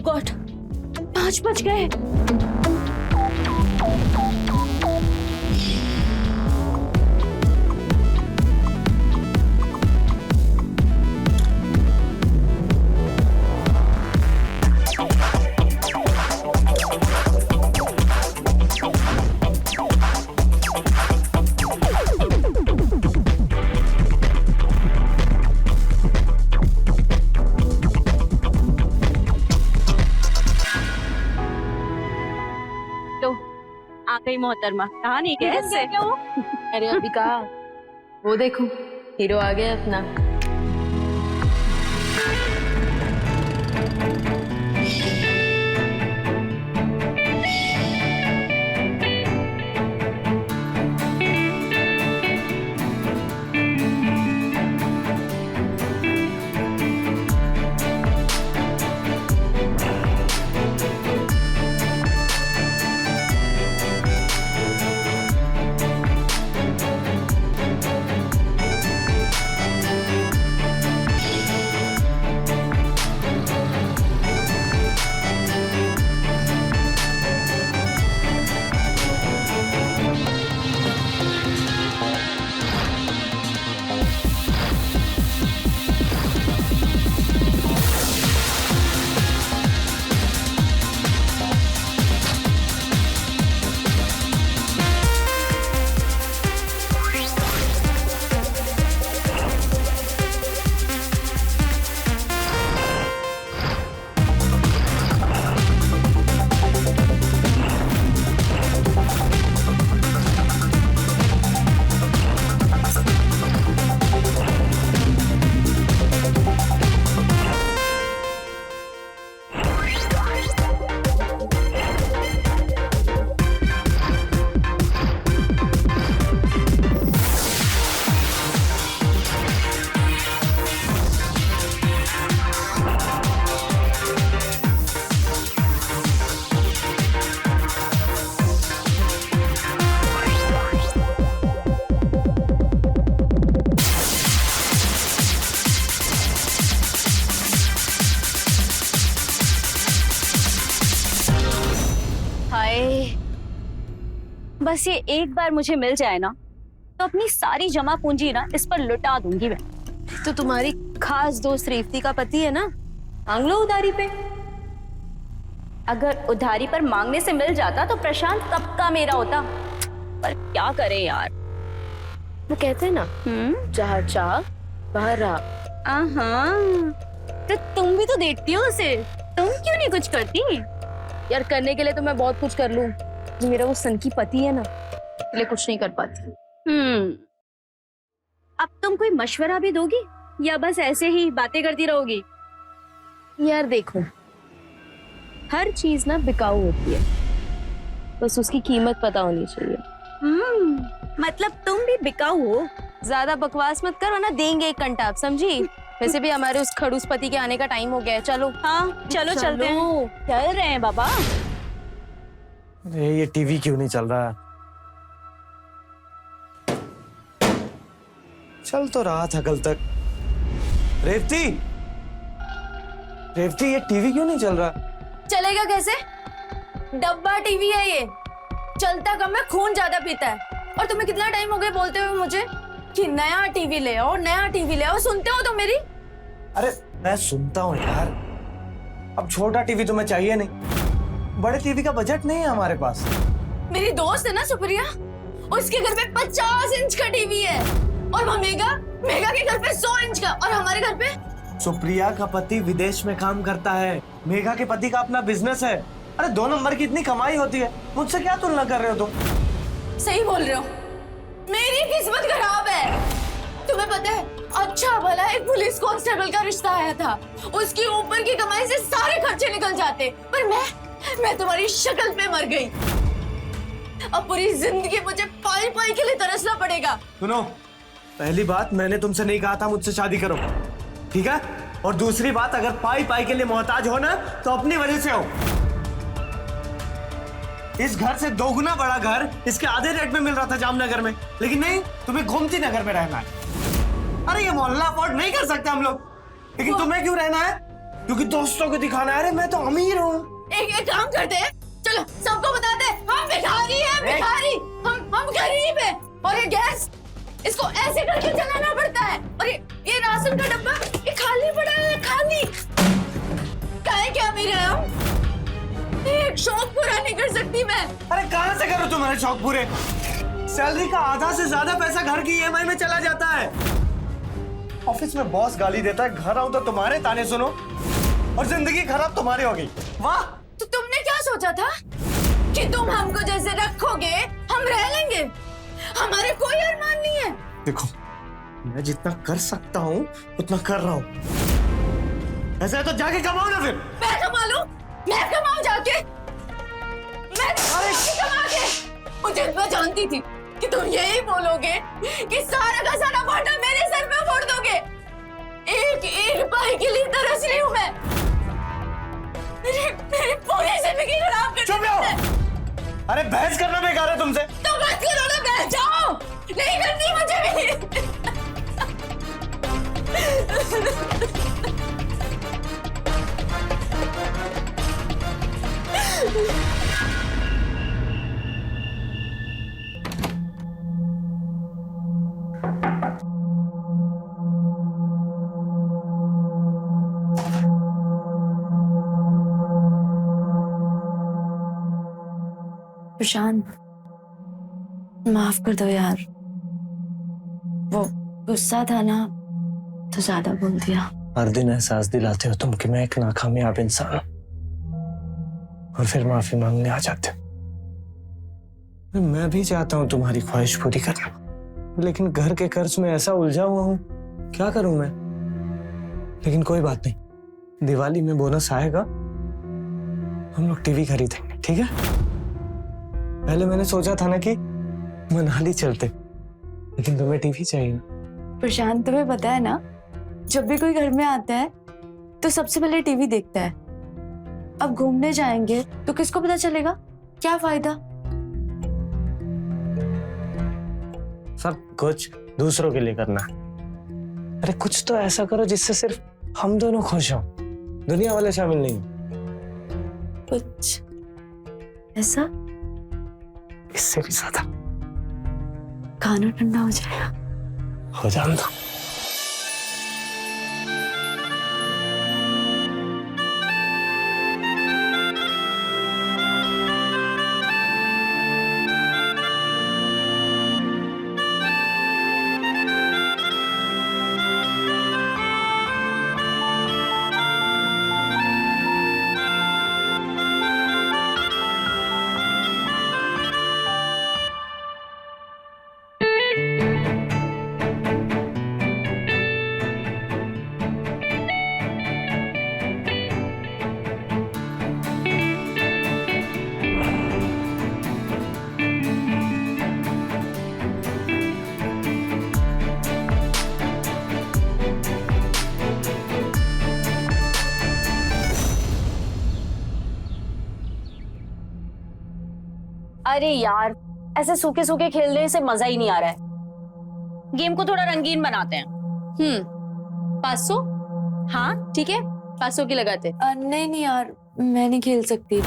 God, 5 बज गए। आ गई मोहतरमा, कहाँ नहीं गए इससे? अरे अभी कहा, वो देखो हीरो आ गया अपना। बस ये एक बार मुझे मिल जाए ना, तो अपनी सारी जमा पूंजी ना इस पर लुटा दूंगी मैं। तो तुम्हारी खास दोस्त रेवती का पति है ना, मांग लो उधारी पे। अगर उधारी पर मांगने से मिल जाता तो प्रशांत कब का मेरा होता, पर क्या करे यार। वो कहते हैं ना, जहाँ चाह वहाँ राह। तो तुम भी तो देखती हो उसे, तुम क्यों नहीं कुछ करती? यार करने के लिए तो मैं बहुत कुछ कर लूं, मेरा वो सनकी पति है ना, इसलिए कुछ नहीं कर पाती। अब तुम कोई मशवरा भी दोगी या बस ऐसे ही बातें करती रहोगी? यार देखो, हर चीज ना बिकाऊ होती है, बस उसकी कीमत पता होनी चाहिए। मतलब तुम भी बिकाऊ हो? ज्यादा बकवास मत करो ना, देंगे एक कंटाप, समझी? वैसे भी हमारे उस खड़ूस पति के आने का टाइम हो गया है, चलो। हाँ चलो चलते हैं। चल रहे हैं बाबा। अरे ये टीवी क्यों नहीं चल रहा? चल तो रहा था कल तक। रेवती, रेवती ये टीवी क्यों नहीं चल रहा? चलेगा कैसे? डब्बा टीवी है ये, चलता कम है, खून ज्यादा पीता है। और तुम्हें कितना टाइम हो गया बोलते हुए मुझे कि नया टीवी ले आओ, नया टीवी ले आओ। सुनते हो तो मेरी? अरे मैं सुनता हूँ यार, अब छोटा टीवी तुम्हें चाहिए नहीं, बड़े टीवी का बजट नहीं है हमारे पास। मेरी दोस्त है ना सुप्रिया, उसके घर पे 50 इंच का टीवी है, और वो मेगा के घर पे 100 इंच का, और हमारे घर पे। सुप्रिया का पति विदेश में काम करता है, मेघा के पति का अपना बिजनेस है। अरे 2 नंबर की इतनी कमाई होती है, मुझसे क्या तुलना कर रहे हो तुम? सही बोल रहे हो, मेरी किस्मत खराब है। तुम्हें पता है, अच्छा भला एक पुलिस कांस्टेबल का रिश्ता आया था, उसकी ऊपर की कमाई से सारे खर्चे निकल जाते, पर मैं तुम्हारी शक्ल पे मर गई। अब पूरी जिंदगी मुझे पाई पाई के लिए तरसना पड़ेगा। सुनो, पहली बात, मैंने तुमसे नहीं कहा था मुझसे शादी करो, ठीक है? और दूसरी बात, अगर पाई पाई के लिए मोहताज हो ना, तो अपनी वजह से हो। इस घर से 2 गुना बड़ा घर इसके आधे रेट में मिल रहा था जामनगर में, लेकिन नहीं, तुम्हें गोमती नगर में रहना है। अरे ये मोहल्ला अफोर्ड नहीं कर सकते हम लोग, लेकिन तुम्हें क्यों रहना है? क्योंकि दोस्तों को दिखाना है। अरे मैं तो अमीर हूँ। एक काम करते हैं, चलो सबको बता दे हम भिखारी हैं, भिखारी। हम गरीब हैं और ये गैस इसको ऐसे करके चलाना पड़ता है। और ये राशन का डब्बा ये खाली पड़ा है, खाली। काहे क्या अमीर है हम? एक शौक पूरा नहीं कर सकती मैं। अरे कहाँ से करूँ तुम्हारे शौक पूरे? सैलरी का आधा से ज्यादा पैसा घर की ईएमआई में चला जाता है। ऑफिस में बॉस गाली देता है, घर आऊं तो तुम्हारे ताने सुनो और जिंदगी खराब तुम्हारी हो गई। वाह! तो तुमने क्या सोचा था कि तुम हमको जैसे रखोगे हम रह लेंगे? हमारे कोई अरमान नहीं है। देखो, मैं जितना कर सकता हूँ उतना कर रहा हूँ। ऐसा है तो जाके कमाओ ना फिर। मैं कमा लूं? मैं कमाऊं जाके? मैं कमा के? मुझे मैं जानती थी कि तुम यही बोलोगे कि सारा का सारा भाटा मेरे सर पे फोड़ दोगे। एक एक पाई के लिए तरस रही हूँ मैं। मेरी पूरी जिंदगी खराब कर चुप रहो। अरे बहस करना बेकार है तुमसे। तो बस करो ना, बैठ जाओ। नहीं करती मुझे भी। प्रशांत, माफ कर दो यार, वो गुस्सा था ना तो ज्यादा बोल दिया। हर दिन एहसास दिलाते हो तुम कि मैं एक नाकामयाब इंसान हूं और फिर माफी मांगने आ जाते हो। मैं भी चाहता हूं तुम्हारी ख्वाहिश पूरी करना, लेकिन घर के कर्ज में ऐसा उलझा हुआ हूं, क्या करूं मैं? लेकिन कोई बात नहीं, दिवाली में बोनस आएगा, हम लोग टीवी खरीदेंगे, ठीक है? पहले मैंने सोचा था ना कि मनाली चलते, लेकिन तुम्हें टीवी चाहिए ना। प्रशांत, तुम्हें पता है ना, जब भी कोई घर में आता है तो सबसे पहले टीवी देखता है। अब घूमने जाएंगे तो किसको पता चलेगा? क्या फायदा? सब कुछ दूसरों के लिए करना है। अरे कुछ तो ऐसा करो जिससे सिर्फ हम दोनों खुश हों, दुनिया वाले शामिल नहीं हो। कुछ ऐसा इससे भी ज्यादा खाना ठंडा हो जाएगा। हो जान दो। अरे यार, ऐसे सूखे सूखे खेलने से मजा ही नहीं आ रहा है। गेम को थोड़ा रंगीन बनाते हैं। 500? हाँ ठीक है, 500 की लगाते। नहीं नहीं यार, मैं नहीं खेल सकती।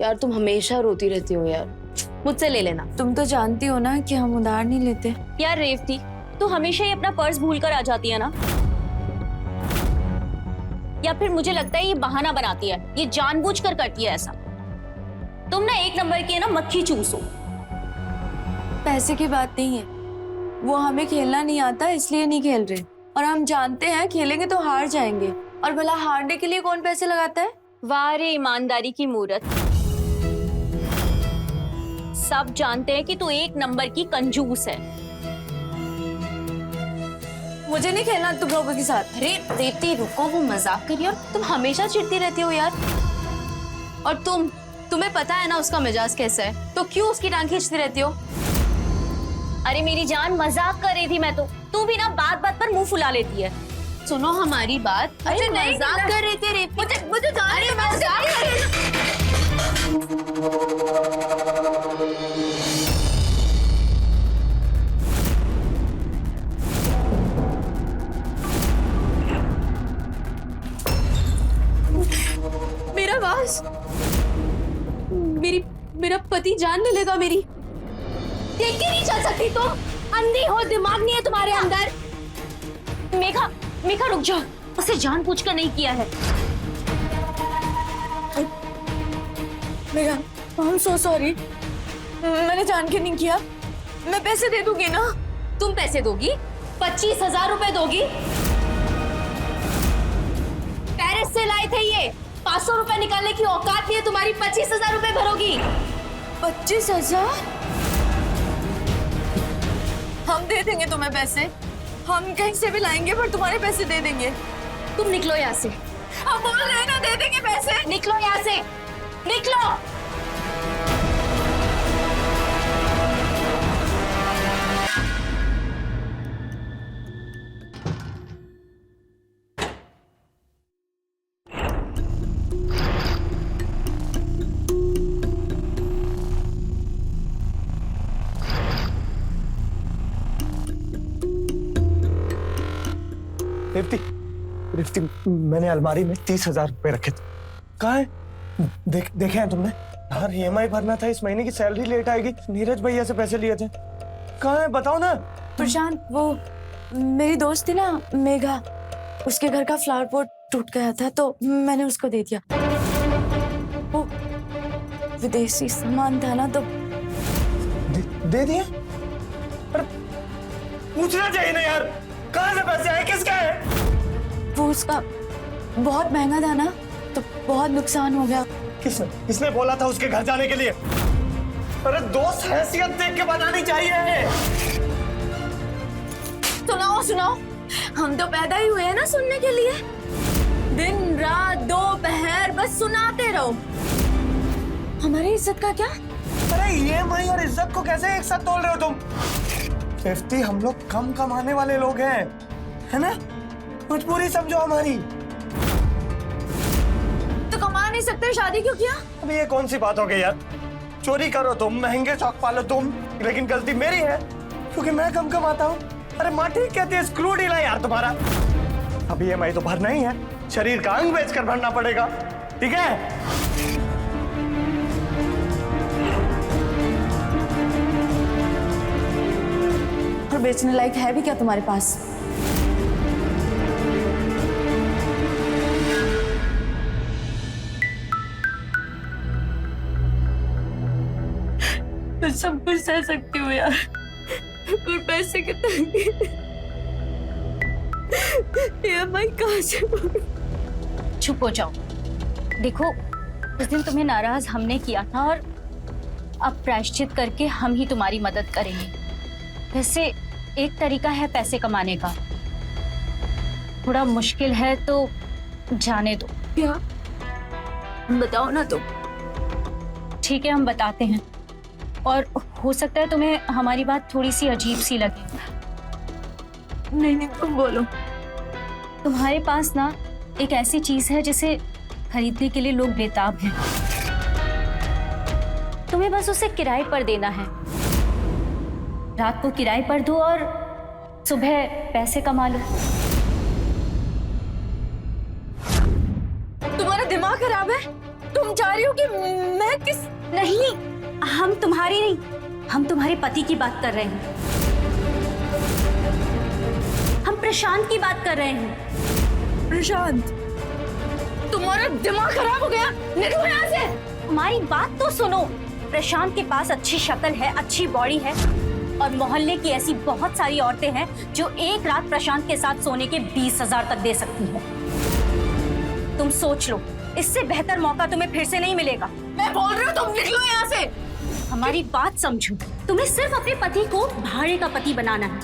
यार तुम हमेशा रोती रहती हो यार, मुझसे ले लेना। तुम तो जानती हो ना कि हम उधार नहीं लेते। यार रेवती, तू हमेशा ही अपना पर्स भूल कर आ जाती है ना? या फिर मुझे लगता है ये बहाना बनाती है, ये जानबूझकर करती है ऐसा। तुम ना एक नंबर की है ना मक्खी चूस हो। पैसे की बात नहीं है, वो हमें खेलना नहीं आता इसलिए नहीं खेल रहे, और हम जानते हैं खेलेंगे तो हार जाएंगे, और भला हारने के लिए कौन पैसे लगाता है? वाह रे ईमानदारी की मूरत। सब जानते हैं कि तू एक नंबर की कंजूस है। मुझे नहीं खेलना तुम लोगों के साथ। अरे रेवती रुको, वो मजाक करिए और तुम हमेशा चिढ़ती रहती हो यार। और तुम्हें पता है ना उसका मिजाज कैसा है, तो क्यों उसकी टांग खींचती रहती हो? अरे मेरी जान, मजाक कर रही थी मैं तो। तू भी ना बात बात पर मुंह फुला लेती है। सुनो हमारी बात। अरे नहीं, मजाक कर रही थी रेवती। मुझे मजाक कर रही थी। प्लीज। मेरा पति जान न लेगा मेरी। देख के नहीं चल सकती तुम? अंधी हो, दिमाग नहीं है तुम्हारे अंदर? मेघा रुक जाओ, उसे जानबूझकर नहीं किया है। Megha, I am so sorry, मैंने जान के नहीं किया। मैं पैसे दे दूंगी ना? तुम पैसे दोगी? 25,000 रुपए दोगी? पेरिस से लाए थे ये, 500 रुपए निकालने की औकात नहीं है तुम्हारी, 25,000 रुपए भरोगी? 25,000? हम दे देंगे तुम्हें पैसे, हम कहीं से भी लाएंगे, पर तुम्हारे पैसे दे देंगे। तुम निकलो यहाँ से। हम बोल रहे हैं ना, दे देंगे पैसे। निकलो यहाँ से, निकलो। रिफ्ती, मैंने अलमारी में 30,000 रुपए रखे थे। कहाँ है? देखे हैं तुमने? यार EMI भरना था, इस महीने की सैलरी लेट आएगी। नीरज भैया से पैसे लिए थे। कहाँ है बताओ ना। प्रशांत, वो मेरी दोस्त थी ना मेघा, उसके घर का फ्लावर पॉट टूट गया था तो मैंने उसको दे दिया। वो विदेशी सामान था ना तो दे दिया? अरे पूछना चाहिए ना यार, कहाँ से पैसे आए, किसका है? वो उसका बहुत महंगा था ना तो बहुत नुकसान हो गया। किसने बोला था उसके घर जाने के लिए? अरे दोस्त हैसियत देख के बनानी चाहिए। सुनाओ, हम तो पैदा ही हुए हैं ना सुनने के लिए। दिन रात दोपहर बस सुनाते रहो। हमारी इज्जत का क्या? अरे EMI और इज्जत को कैसे एक साथ तोल रहे हो तुम? रिफ्ती, हम लोग कम कमाने वाले लोग हैं, है ना? मजबूरी समझो हमारी। तो कमा नहीं सकते, शादी क्यों किया? अबे ये कौन सी बात हो गई यार? चोरी करो तुम, महंगे शौक पालो तुम, लेकिन गलती मेरी है क्योंकि मैं कम कमाता हूँ। अरे माँ ठीक कहती है, स्क्रू डील है यार तुम्हारा। अब EMI तो भरना ही है, शरीर का अंग बेचकर भरना पड़ेगा, ठीक है? और बेचने लायक है भी क्या तुम्हारे पास? मैं सब कुछ सह सकती हूँ यार, पर पैसे के तंगी EMI कहाँ से भरूं? चुप हो जाओ। देखो, उस दिन तुम्हें नाराज हमने किया था और अब प्रायश्चित करके हम ही तुम्हारी मदद करेंगे। वैसे एक तरीका है पैसे कमाने का, थोड़ा मुश्किल है तो जाने दो। क्या? बताओ ना तुम। ठीक है, हम बताते हैं, और हो सकता है तुम्हें हमारी बात थोड़ी सी अजीब सी लगे। नहीं, तुम बोलो। तुम्हारे पास ना एक ऐसी चीज है जिसे खरीदने के लिए लोग बेताब हैं। तुम्हें बस उसे किराए पर देना है। रात को किराए पर दो और सुबह पैसे कमा लो। तुम्हारा दिमाग खराब है? तुम चाह रही हो कि मैं किस? नहीं, हम तुम्हारी नहीं, हम तुम्हारे पति की बात कर रहे हैं। हम प्रशांत की बात कर रहे हैं। प्रशांत, तुम्हारा दिमाग खराब हो गया? निकलो यहाँ से। हमारी बात तो सुनो। प्रशांत के पास अच्छी शक्ल है, अच्छी बॉडी है, और मोहल्ले की ऐसी बहुत सारी औरतें हैं जो एक रात प्रशांत के साथ सोने के 20,000 तक दे सकती हैं। तुम सोच लो, इससे बेहतर मौका तुम्हें फिर से नहीं मिलेगा। मैं बोल रही हूँ, तुम निकलो यहाँ से। हमारी बात समझो। तुम्हें सिर्फ अपने पति को भाड़े का पति बनाना है।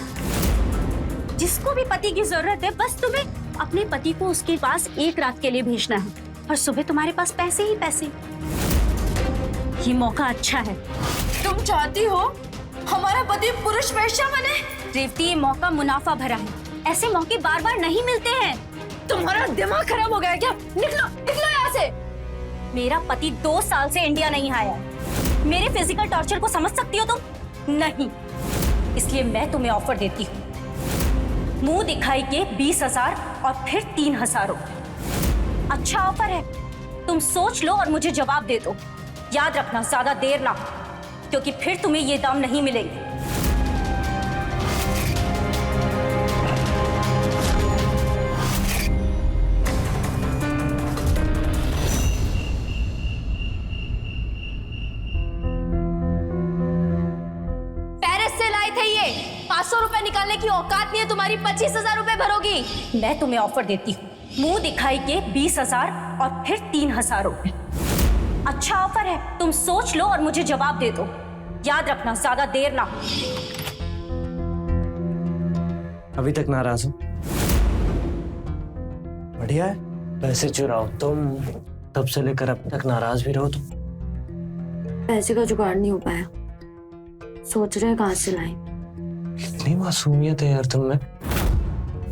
जिसको भी पति की जरूरत है, बस तुम्हें अपने पति को उसके पास एक रात के लिए भेजना है, और सुबह तुम्हारे पास पैसे ही पैसे। ये मौका अच्छा है। तुम चाहती हो हमारा पति पुरुष वेश्या बने? रेवती, ये मौका मुनाफा भरा है। ऐसे मौके बार बार नहीं मिलते हैं। तुम्हारा दिमाग खराब हो गया है क्या? निकलो, निकलो यहाँ से। मेरा पति 2 साल से इंडिया नहीं आया है। मेरे फिजिकल टॉर्चर को समझ सकती हो तुम? नहीं, इसलिए मैं तुम्हें ऑफर देती हूँ। मुंह दिखाई के 20,000 और फिर 3,000 रुपए। अच्छा ऑफर है, तुम सोच लो और मुझे जवाब दे दो। याद रखना, ज्यादा देर ना, क्योंकि फिर तुम्हें ये दाम नहीं मिलेंगे। पेरिस से लाए थे ये। 500 रुपए निकालने की औकात नहीं है तुम्हारी, 25,000 रुपए भरोगी। मैं तुम्हें ऑफर देती हूँ, मुंह दिखाई के 20,000 और फिर 3,000 रुपए। अच्छा ऑफर है, तुम सोच लो और मुझे जवाब दे दो। याद रखना, ज्यादा देर ना। अभी तक नाराज हो? बढ़िया है, पैसे चुराओ तुम, तब से लेकर अब तक नाराज भी रहो तुम। पैसे का जुगाड़ नहीं हो पाया, सोच रहे हैं कहाँ से लाएं। इतनी मासूमियत है यार तुम में।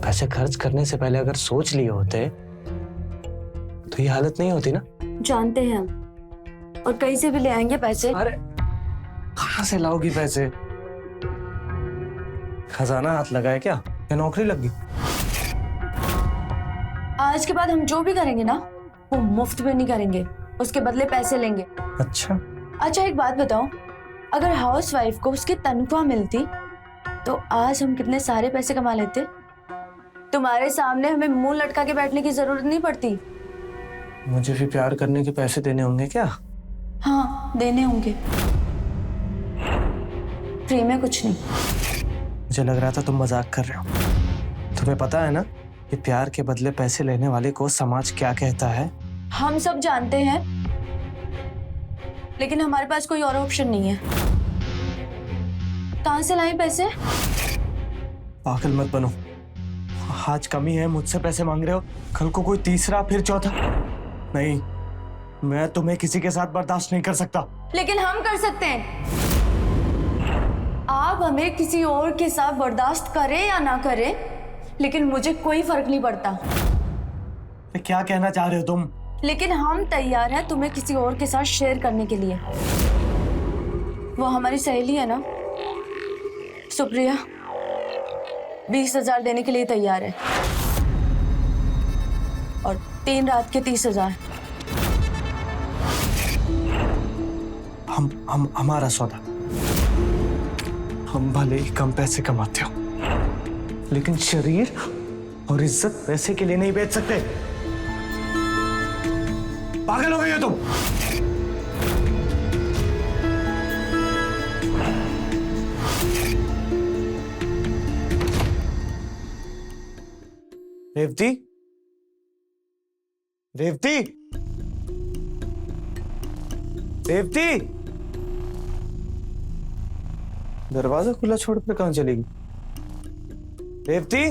पैसे खर्च करने से पहले अगर सोच लिए होते तो ये हालत नहीं होती ना। जानते हैं हम, और कहीं से भी ले आएंगे पैसे। अरे कहाँ से लाओगी पैसे? खजाना हाथ लगाए क्या या नौकरी लग गई? आज के बाद हम जो भी करेंगे ना, वो मुफ्त में नहीं करेंगे, उसके बदले पैसे लेंगे। अच्छा, अच्छा एक बात बताओ, अगर हाउसवाइफ को उसकी तनख्वाह मिलती तो आज हम कितने सारे पैसे कमा लेते। तुम्हारे सामने हमें मुंह लटका के बैठने की जरूरत नहीं पड़ती। मुझे भी प्यार करने के पैसे देने होंगे क्या? हाँ देने होंगे, फ्री में कुछ नहीं। मुझे लग रहा था तुम मजाक कर रहे हो। तुम्हें पता है ना कि प्यार के बदले पैसे लेने वाले को समाज क्या कहता है? हम सब जानते हैं, लेकिन हमारे पास कोई और ऑप्शन नहीं है। कहाँ से लाएं पैसे? पागल मत बनो। आज कमी है, मुझसे पैसे मांग रहे हो, कल को कोई तीसरा फिर चौथा। नहीं, मैं तुम्हें किसी के साथ बर्दाश्त नहीं कर सकता। लेकिन हम कर सकते हैं। आप हमें किसी और के साथ बर्दाश्त करें या ना करें, लेकिन मुझे कोई फर्क नहीं पड़ता। क्या कहना चाह रहे हो तुम? लेकिन हम तैयार हैं तुम्हें किसी और के साथ शेयर करने के लिए। वो हमारी सहेली है ना, सुप्रिया, 20,000 देने के लिए तैयार है, और 3 रात के 30,000। हम हमारा सौदा। हम भले ही कम पैसे कमाते हो, लेकिन शरीर और इज्जत पैसे के लिए नहीं बेच सकते। पागल हो गई हो तुम? रेवती, रेवती, रेवती, दरवाजा खुला छोड़कर कहां चलेगी? रेवती,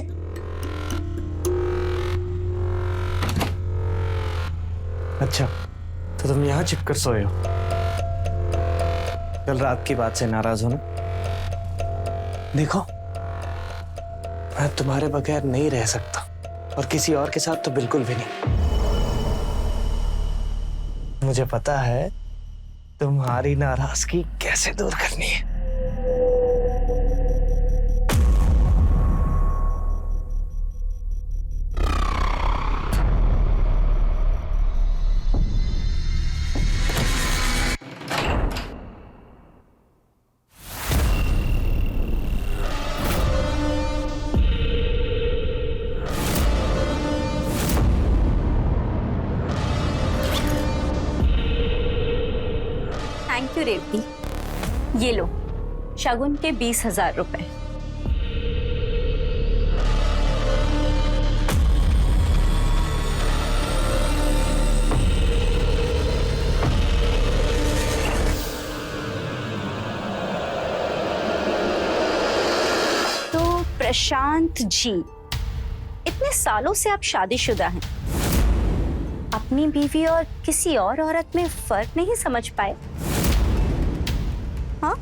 अच्छा तो तुम यहां छिपकर सोए हो। कल रात की बात से नाराज हो ना? देखो, मैं तुम्हारे बगैर नहीं रह सकता, और किसी और के साथ तो बिल्कुल भी नहीं। मुझे पता है तुम्हारी नाराजगी कैसे दूर करनी है। थैंक यू रेवती, ये लो शगुन के 20,000 रुपए। तो प्रशांत जी, इतने सालों से आप शादीशुदा हैं, अपनी बीवी और किसी और औरत में फर्क नहीं समझ पाए? हाँ,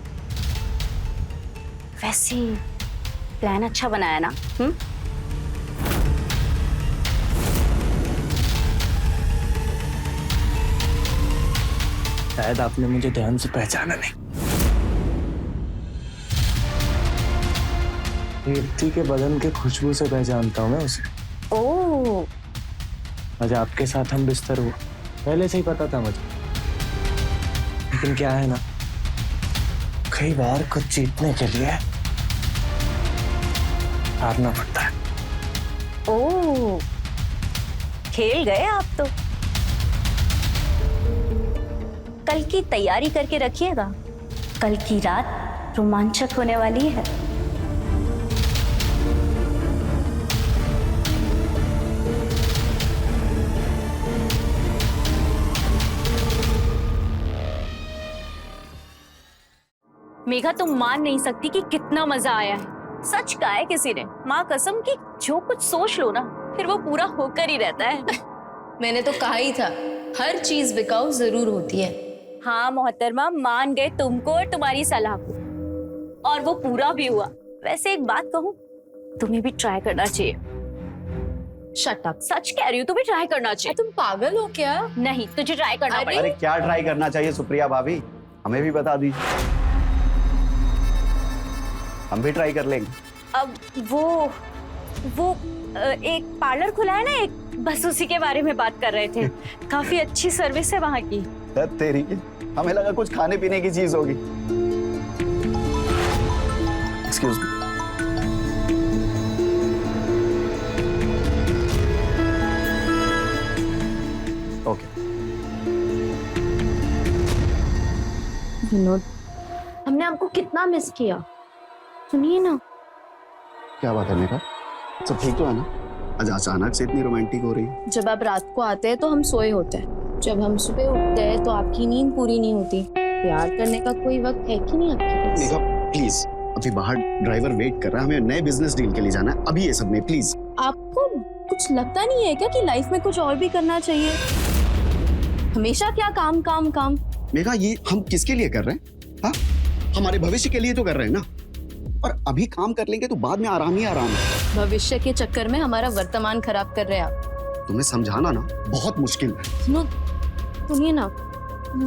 वैसे प्लान अच्छा बनाया ना? शायद आपने मुझे ध्यान से पहचाना नहीं। रेवती के बदन के खुशबू से पहचानता हूँ मैं उसे। ओह, आज आपके साथ हम बिस्तर हुआ पहले से ही पता था मुझे, लेकिन क्या है ना, कई बार कुछ जीतने के लिए हारना पड़ता है। ओह, खेल गए आप तो। कल की तैयारी करके रखिएगा, कल की रात रोमांचक होने वाली है। मेघा, तुम मान नहीं सकती कि कितना मजा आया है। सच कहा है किसी ने, माँ कसम कि जो कुछ सोच लो ना, फिर वो पूरा होकर ही रहता है। मैंने तो कहा ही था, हर चीज बिकाऊ जरूर होती है। हाँ मोहतरमा, मान गए तुमको और तुम्हारी सलाह को, और वो पूरा भी हुआ। वैसे एक बात कहूँ, तुम्हें भी ट्राई करना चाहिए। Shut up. सच कह रही हूँ, तुम्हें ट्राई करना चाहिए। तुम पागल हो क्या? नहीं, तुझे ट्राई करना पड़ेगा। अरे क्या ट्राई करना चाहिए सुप्रिया भाभी, हमें भी बता दीजिए, हम भी ट्राई कर लेंगे। अब वो एक पार्लर खुला है ना एक, बस उसी के बारे में बात कर रहे थे। काफी अच्छी सर्विस है वहाँ की। तेरी, हमें लगा कुछ खाने पीने की चीज होगी। Excuse me. ओके। विनोद, हमने आपको कितना मिस किया। सुनिए ना। क्या बात है मेघा, सब ठीक तो है ना? आज अचानक से इतनी रोमांटिक हो रही है। जब आप रात को आते हैं तो हम सोए होते हैं, जब हम सुबह उठते हैं तो आपकी नींद पूरी नहीं होती। प्यार करने का कोई वक्त है कि नहीं आपके पास? मेघा प्लीज, अभी बाहर ड्राइवर वेट कर रहा है, हमें नए बिजनेस डील के लिए जाना है, अभी ये सब नहीं प्लीज। आपको कुछ लगता नहीं है क्या कि लाइफ में कुछ और भी करना चाहिए? हमेशा क्या काम काम काम? मेघा, ये हम किसके लिए कर रहे हैं? हाँ, हमारे भविष्य के लिए तो कर रहे हैं ना, और अभी काम कर लेंगे तो बाद में आराम ही आराम है। भविष्य के चक्कर में हमारा वर्तमान खराब कर रहे हैं आप। तुम्हें समझाना ना बहुत मुश्किल है। सुनो, सुनिए ना,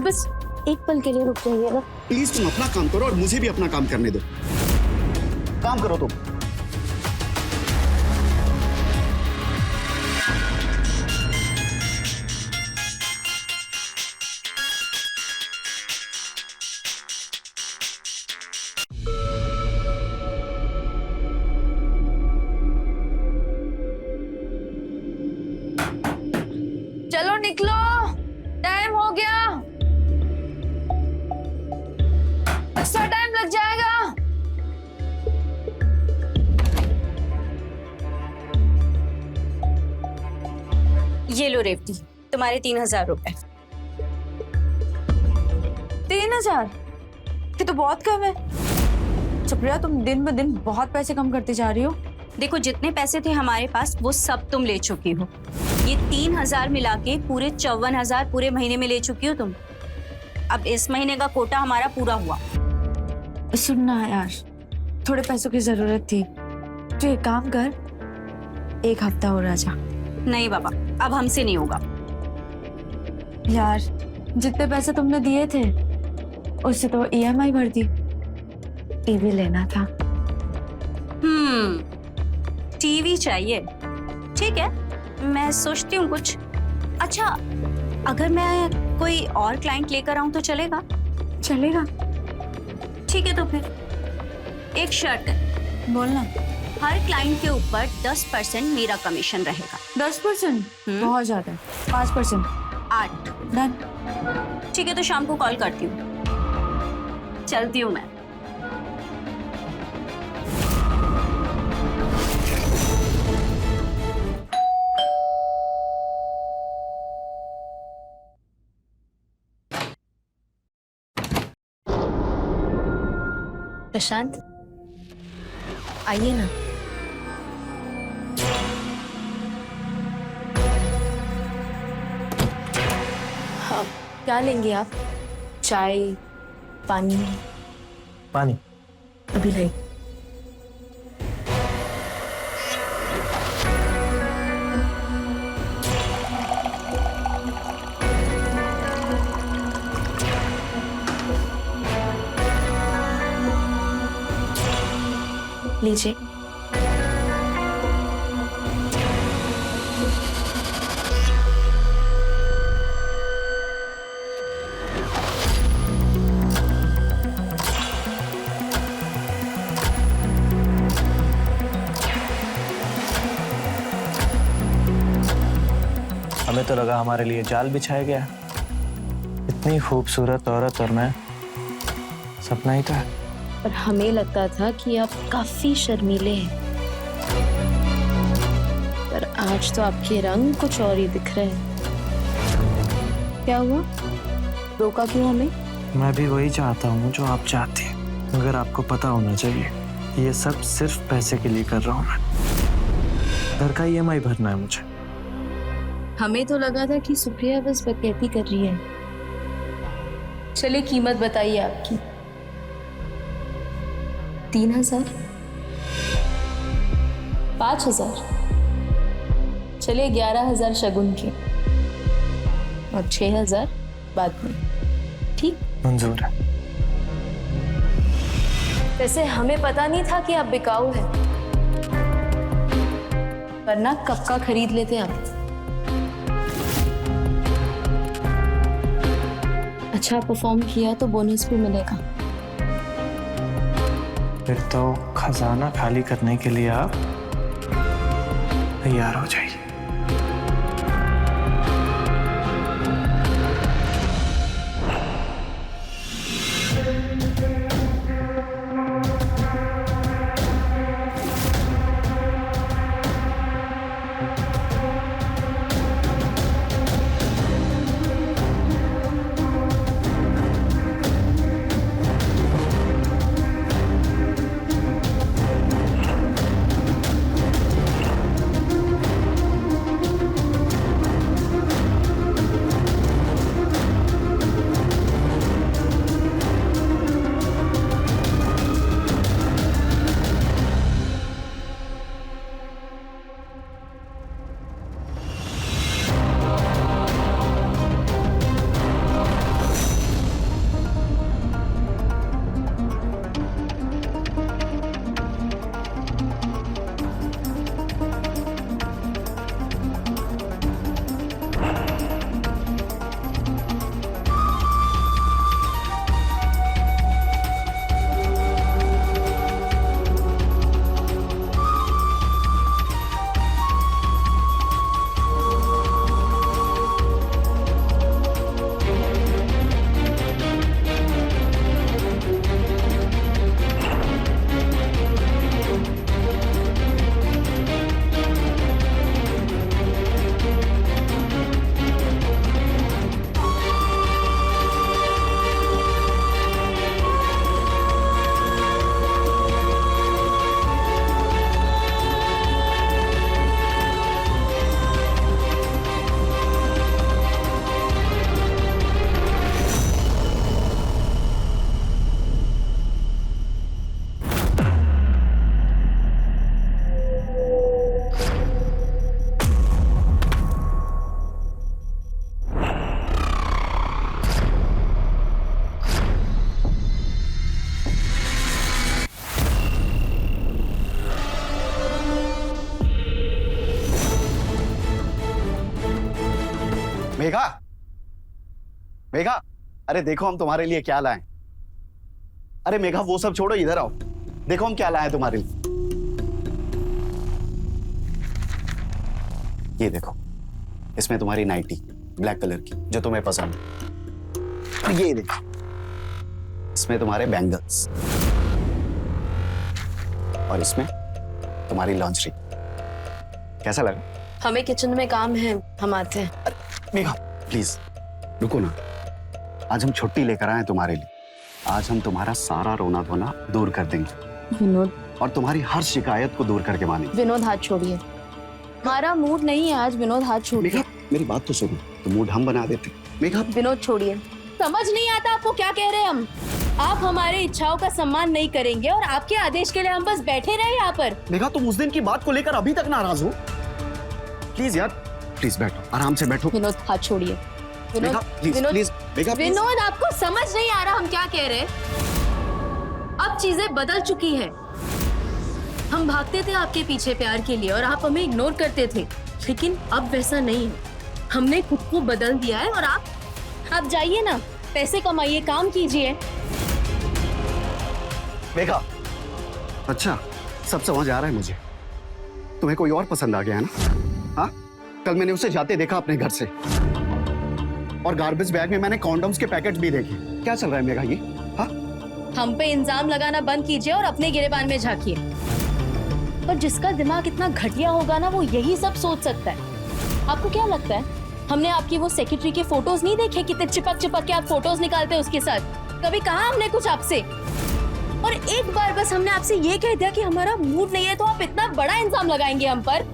बस एक पल के लिए रुक जाइएगा। प्लीज तुम अपना काम करो और मुझे भी अपना काम करने दो। काम करो तुम। चलो निकलो, टाइम हो गया। एक्स्ट्रा टाइम लग जाएगा। ये लो रेवती, तुम्हारे 3000 रुपए। 3000? ये तो बहुत कम है। सुप्रिया, तुम दिन ब दिन बहुत पैसे कम करती जा रही हो। देखो, जितने पैसे थे हमारे पास वो सब तुम ले चुकी हो। ये 3000 मिला के पूरे 54,000 पूरे महीने में ले चुकी हो तुम। अब इस महीने का कोटा हमारा पूरा हुआ। सुनना यार, थोड़े पैसों की जरूरत थी, तो एक काम कर, एक हफ्ता और आ जा। नहीं बाबा, अब हमसे नहीं होगा। यार, जितने पैसे तुमने दिए थे उससे तो EMI भर दी। टीवी लेना था। टीवी चाहिए, ठीक है, मैं सोचती हूँ कुछ। अच्छा, अगर मैं कोई और क्लाइंट लेकर आऊं तो चलेगा? चलेगा। ठीक है, तो फिर एक शर्त है। बोलना। हर क्लाइंट के ऊपर 10% मेरा कमीशन रहेगा। 10%? बहुत ज्यादा है। 5%। 8। डन। ठीक है, तो शाम को कॉल करती हूँ। चलती हूँ मैं। प्रशांत, आइए ना। हाँ, क्या लेंगे आप? चाय, पानी? पानी। अभी लाई। लीजिए। हमें तो लगा हमारे लिए जाल बिछाया गया। इतनी खूबसूरत औरत और मैं, सपना ही था। पर हमें लगता था कि आप काफी शर्मीले हैं, पर आज तो आपके रंग कुछ और ही दिख रहे हैं। क्या हुआ, रोका क्यों हमें? मैं भी वही चाहता हूँ जो आप चाहती हैं, मगर आपको पता होना चाहिए ये सब सिर्फ पैसे के लिए कर रहा हूँ मैं। घर का EMI भरना है मुझे। हमें तो लगा था कि सुप्रिया बस बकैती कर रही है। चलिए कीमत बताइए आपकी। 3000, 5000, चलिए 11000 शगुन के और 6000 बाद में, ठीक? मंजूर है। वैसे हमें पता नहीं था कि आप बिकाऊ हैं, वरना कब का खरीद लेते आप। अच्छा परफॉर्म किया तो बोनस भी मिलेगा। फिर तो खजाना खाली करने के लिए आप तैयार हो जाइए। मेघा, मेघा, अरे देखो हम तुम्हारे लिए क्या लाए। अरे मेघा वो सब छोड़ो, इधर आओ, देखो हम क्या लाए तुम्हारे लिए। ये देखो, इसमें तुम्हारी नाइटी ब्लैक कलर की जो तुम्हें पसंद है। और ये देखो, इसमें तुम्हारे बैंगल्स, और इसमें तुम्हारी लॉन्ड्री। कैसा लगा? हमें किचन में काम है, हम आते हैं। मेघा प्लीज रुको ना, आज हम छुट्टी लेकर आए तुम्हारे लिए। आज हम तुम्हारा सारा रोना धोना दूर कर देंगे विनोद, और तुम्हारी हर शिकायत को दूर करके मानेंगे। विनोद हाथ छोड़िए, हमारा मूड नहीं है आज। विनोद हाथ छोड़िए। मेघा मेरी बात तो सुनो, तो मूड हम बना देते। मेघा विनोद छोड़िए, समझ नहीं आता आपको क्या कह रहे हैं हम। आप हमारे इच्छाओं का सम्मान नहीं करेंगे और आपके आदेश के लिए हम बस बैठे रहे यहाँ पर। मेघा तुम उस दिन की बात को लेकर अभी तक नाराज हो? प्लीज यार, प्लीज बैठो, आराम से बैठो। विनोद हाथ छोड़िए। Megha please, please Megha please. Vinod आपको समझ नहीं आ रहा हम क्या कह रहे हैं। अब चीजें बदल चुकी हैं। हम भागते थे आपके पीछे प्यार के लिए और आप हमें इग्नोर करते थे, लेकिन अब वैसा नहीं है। हमने खुद को बदल दिया है और आप जाइए ना, पैसे कमाइए, काम कीजिए। मेघा अच्छा, सब समझ आ रहा है मुझे। तुम्हें कोई और पसंद आ गया है ना? हाँ, कल मैंने उसे जाते देखा अपने घर से, और गार्बेज बैग में मैंने कॉन्डोम्स के पैकेट भी देखे। क्या चल रहा है मेघा ये? हाँ, हम पे इल्जाम लगाना बंद कीजिए और अपने गिरेबान में झांकिए। पर जिसका दिमाग इतना घटिया होगा ना, वो यही सब सोच सकता है। आपको क्या लगता है हमने आपकी वो सेक्रेटरी के फोटोज नहीं देखे? कितने चिपक चिपक के आप फोटोज निकालते हैं उसके साथ। कभी कहा हमने कुछ आपसे? और एक बार बस हमने आपसे ये कह दिया कि हमारा मूड नहीं है, तो आप इतना बड़ा इल्जाम लगाएंगे हम पर?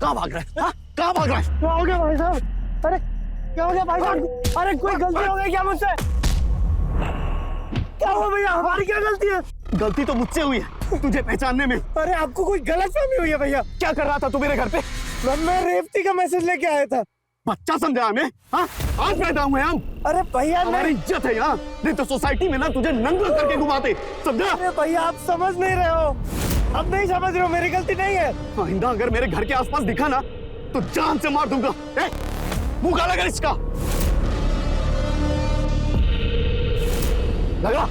कहाँ भाग रहा है? हाँ? कहाँ भाग रहा है? क्या हो गया भाई साहब? अरे क्या हो गया भाई साहब? अरे कोई गलती हो गई क्या मुझसे? क्या हुआ भैया? हमारी क्या गलती है? गलती तो मुझसे हुई है तुझे पहचानने में। अरे आपको कोई गलतफहमी हुई है भैया। क्या कर रहा था तू मेरे घर पे? मैं रेवती का मैसेज लेके आया था। बच्चा समझा हमें? हाँ, आज पैदा हुए हम। अरे भैया हमारी इज्जत है यहाँ, नहीं तो सोसाइटी में ना तुझे नंगा करके घुमाते, समझा? अरे भैया आप समझ नहीं रहे हो। अब नहीं समझ रहे हो, मेरी गलती नहीं है। आइंदा अगर मेरे घर के आसपास दिखा ना तो जान से मार दूंगा। मुंह काला कर इसका। लगा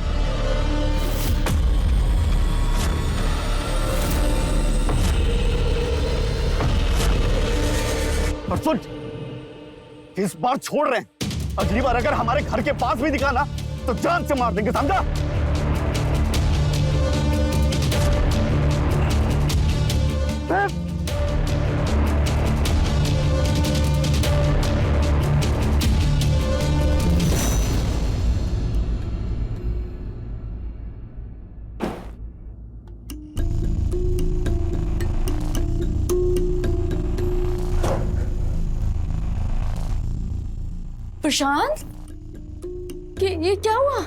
और सुन, इस बार छोड़ रहे हैं। अगली बार अगर हमारे घर के पास भी दिखा ना तो जान से मार देंगे, समझा? प्रशांत, ये क्या हुआ?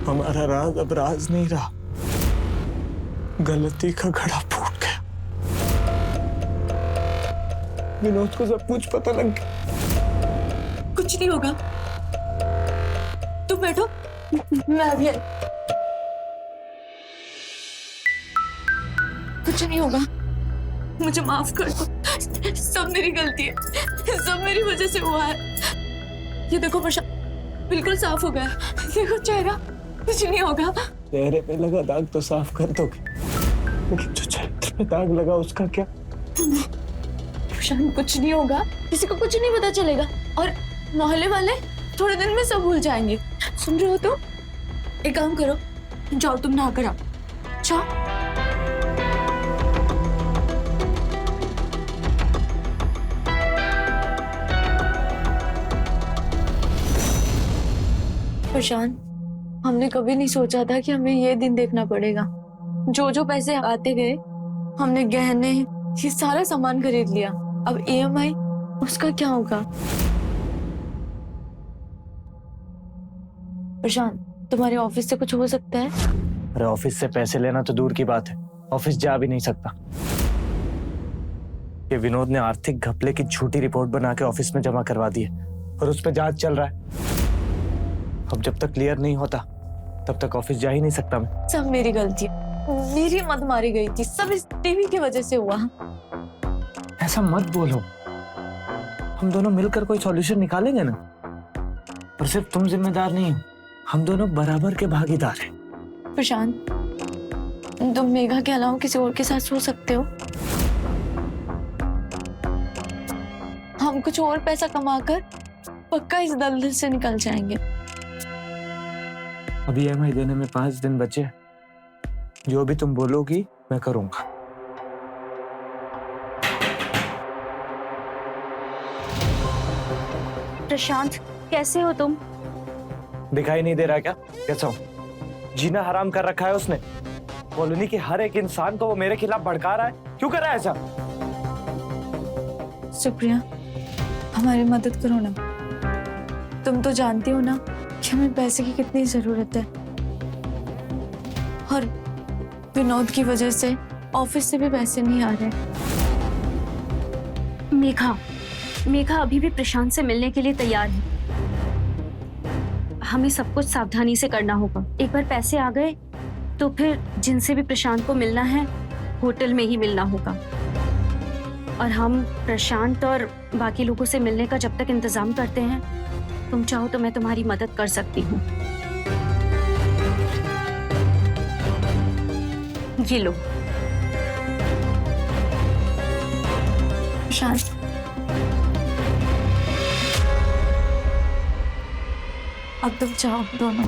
हमारा राज अब राज नहीं रहा। गलती का घड़ा फूट गया। विनोद को सब कुछ पता लग गया। कुछ नहीं होगा, तुम बैठो, मैं अभी आई। कुछ नहीं होगा, मुझे माफ कर दो। सब मेरी गलती है, सब मेरी वजह से हुआ है। ये देखो प्रशांत, बिल्कुल साफ हो गया। देखो चेहरा, कुछ नहीं होगा। चेहरे पे लगा दाग तो साफ कर दोगे, लेकिन जो चरित्र पे दाग लगा उसका क्या? प्रशांत कुछ नहीं होगा, किसी को कुछ नहीं पता चलेगा, और मोहल्ले वाले थोड़े दिन में सब भूल जाएंगे। सुन रहे हो तो? एक काम करो, जाओ तुम नहा कर आओ, जाओ। प्रशांत, हमने कभी नहीं सोचा था कि हमें ये दिन देखना पड़ेगा। जो जो पैसे आते गए, हमने गहने, ये सारा सामान खरीद लिया। अब EMI, उसका क्या होगा? प्रशांत, तुम्हारे ऑफिस से कुछ हो सकता है? अरे ऑफिस से पैसे लेना तो दूर की बात है, ऑफिस जा भी नहीं सकता। ये विनोद ने आर्थिक घपले की झूठी रिपोर्ट बना के ऑफिस में जमा करवा दी है और उस पर जांच चल रहा है। अब जब तक क्लियर नहीं होता तब तक ऑफिस जा ही नहीं सकता मैं। सब मेरी गलती है, मेरी मत मारी गई थी, सब इस टीवी की वजह से हुआ। ऐसा मत बोलो, हम दोनों मिलकर कोई सॉल्यूशन निकालेंगे ना। और सिर्फ तुम जिम्मेदार नहीं हो, हम दोनों बराबर के भागीदार हैं। प्रशांत, तुम मेघा के अलावा किसी और के साथ सो सकते हो। हम कुछ और पैसा कमाकर पक्का इस दलदल से निकल जाएंगे। अभी EMI देने में 5 दिन बचे, जो भी तुम बोलोगी मैं करूंगा। प्रशांत, कैसे हो तुम? दिखाई नहीं दे रहा क्या कैसा हूं? जीना हराम कर रखा है उसने। कॉलोनी के हर एक इंसान को वो मेरे खिलाफ भड़का रहा है। क्यों कर रहा है ऐसा? सुप्रिया, हमारी मदद करो ना। तुम तो जानती हो ना कि हमें पैसे की कितनी जरूरत है, और विनोद की वजह से ऑफिस से भी पैसे नहीं आ रहे। मेघा अभी भी प्रशांत से मिलने के लिए तैयार है। हमें सब कुछ सावधानी से करना होगा। एक बार पैसे आ गए तो फिर जिनसे भी प्रशांत को मिलना है होटल में ही मिलना होगा, और हम प्रशांत और बाकी लोगों से मिलने का जब तक इंतजाम करते हैं, तुम चाहो तो मैं तुम्हारी मदद कर सकती हूँ। ये लो। प्रशांत, अब तुम जाओ दोनों।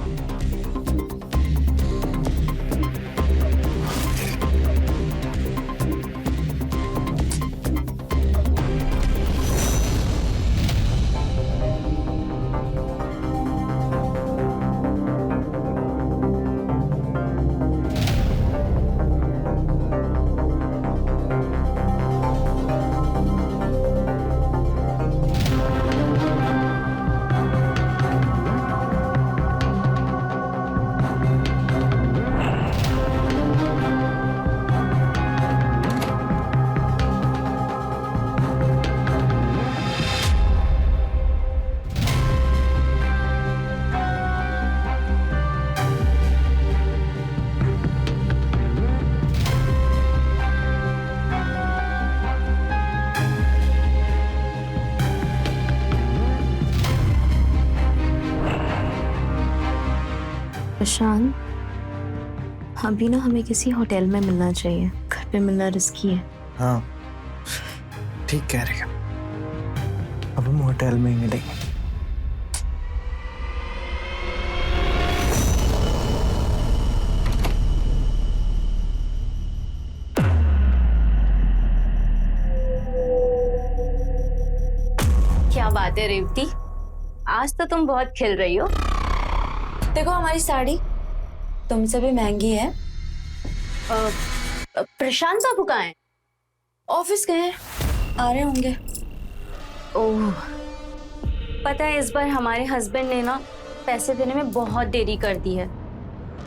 प्रशांत, अभी ना हमें किसी होटल में मिलना चाहिए, घर पे मिलना रिस्की है। हाँ, ठीक कह रही हो। अब हम होटल में ही मिलेंगे। क्या बात है रेवती, आज तो तुम बहुत खिल रही हो। देखो हमारी साड़ी तुमसे भी महंगी है। प्रशांत बाबू कहाँ हैं? ऑफिस गए हैं, आ रहे होंगे। ओह, पता है इस बार हमारे हस्बैंड ने ना पैसे देने में बहुत देरी कर दी है,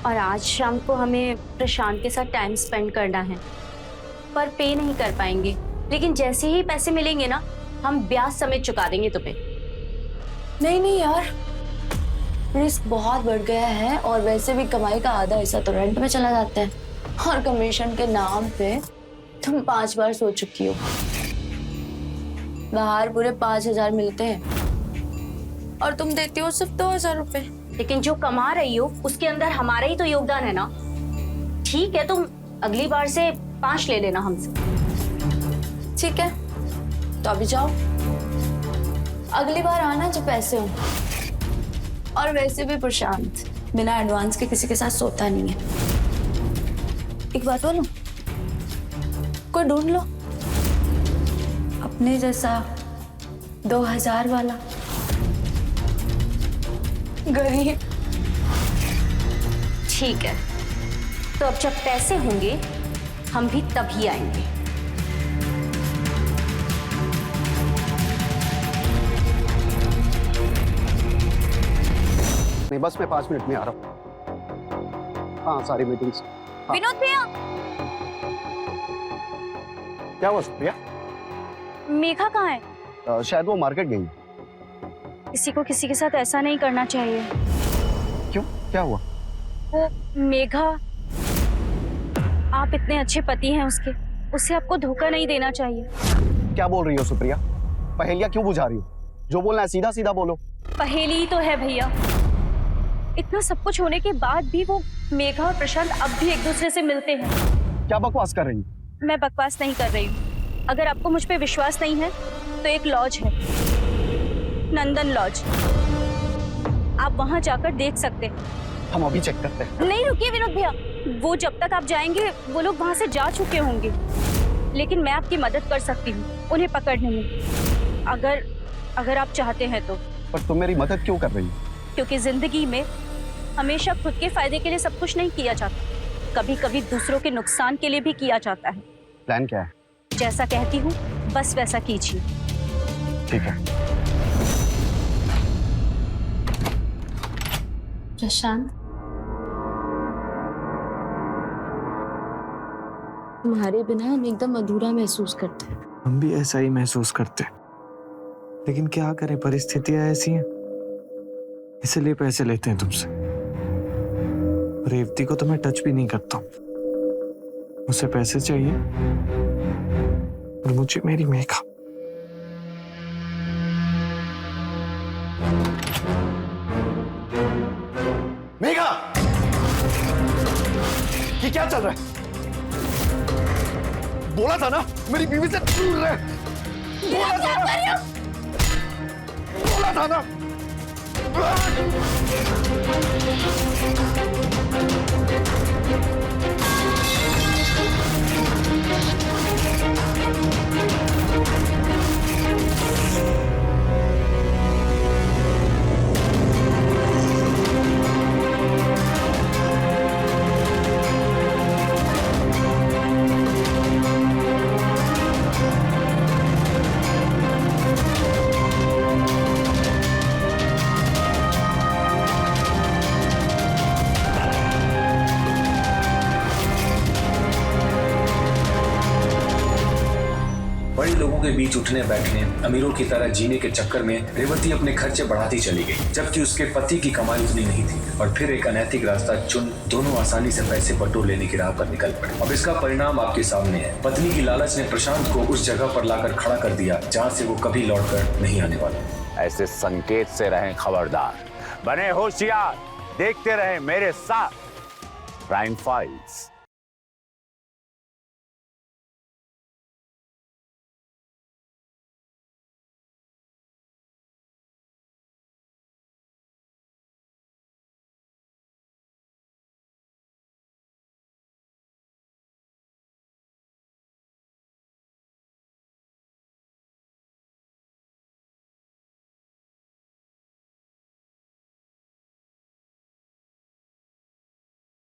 और आज शाम को हमें प्रशांत के साथ टाइम स्पेंड करना है, पर पे नहीं कर पाएंगे। लेकिन जैसे ही पैसे मिलेंगे ना, हम ब्याज समेत चुका देंगे तुम्हें। नहीं नहीं यार, रिस्क बहुत बढ़ गया है, और वैसे भी कमाई का आधा हिस्सा तो रेंट में चला जाता है, और कमीशन के नाम पे तुम 5 बार सो चुकी हो। बाहर पूरे 5,000 मिलते हैं और तुम देती हो सिर्फ 2,000 रुपए। लेकिन जो कमा रही हो उसके अंदर हमारा ही तो योगदान है ना। ठीक है, तुम अगली बार से 5 ले लेना हमसे। ठीक है, तो अभी जाओ, अगली बार आना जब पैसे हो। और वैसे भी प्रशांत बिना एडवांस के किसी के साथ सोता नहीं है। एक बात बोलूं, कोई ढूंढ लो अपने जैसा 2,000 वाला गरीब। ठीक है, तो अब जब पैसे होंगे हम भी तभी आएंगे। नहीं, बस मैं 5 मिनट में आ रहा हूँ। हाँ, सारी मीटिंग्स। हाँ। विनोद भैया, क्या हुआ सुप्रिया? मेघा कहाँ है? शायद वो मार्केट गई। किसी को किसी के साथ ऐसा नहीं करना चाहिए। क्यों, क्या हुआ? वो मेघा, आप इतने अच्छे पति हैं उसके, उसे आपको धोखा नहीं देना चाहिए। क्या बोल रही हो सुप्रिया? पहेलियां क्यों बुझा रही हो? जो बोलना है सीधा सीधा बोलो। पहेली ही तो है भैया। इतना सब कुछ होने के बाद भी वो मेघा और प्रशांत अब भी एक दूसरे से मिलते हैं। क्या बकवास कर रही हो? मैं बकवास नहीं कर रही हूँ। अगर आपको मुझ पे विश्वास नहीं है तो एक लॉज है, नंदन लॉज, आप वहां जाकर देख सकते हैं। हम अभी चेक करते हैं। नहीं रुकिए विनोद भैया, वो जब तक आप जाएंगे वो लोग वहां से जा चुके होंगे, लेकिन मैं आपकी मदद कर सकती हूँ उन्हें पकड़ने में, अगर आप चाहते हैं तो। पर तुम मेरी मदद क्यों कर रही हो? क्योंकि जिंदगी में हमेशा खुद के फायदे के लिए सब कुछ नहीं किया जाता, कभी कभी दूसरों के नुकसान के लिए भी किया जाता है। प्लान क्या है? जैसा कहती हूँ बस वैसा कीजिए। ठीक है। प्रशांत, तुम्हारे बिना हम एकदम अधूरा महसूस करते हैं। हम भी ऐसा ही महसूस करते हैं, लेकिन क्या करें, परिस्थितियां ऐसी हैं, इसलिए पैसे लेते हैं तुमसे। रेवती को तो मैं टच भी नहीं करता हूं। उसे पैसे चाहिए और मुझे मेरी मेघा। मेघा, ये क्या चल रहा है? बोला था ना मेरी बीवी से दूर रहे। बोला था ना। बड़े लोगों के बीच उठने बैठने, अमीरों की तरह जीने के चक्कर में रेवती अपने खर्चे बढ़ाती चली गई, जबकि उसके पति की कमाई उतनी नहीं थी। और फिर एक अनैतिक रास्ता चुन दोनों आसानी से पैसे बटोर लेने की राह पर निकल पड़े। अब इसका परिणाम आपके सामने है। पत्नी की लालच ने प्रशांत को उस जगह पर लाकर खड़ा कर दिया जहाँ से वो कभी लौटकर नहीं आने वाला। ऐसे संकेत से रहें खबरदार, बने होशियार, देखते रहें मेरे साथ क्राइम फाइल्स।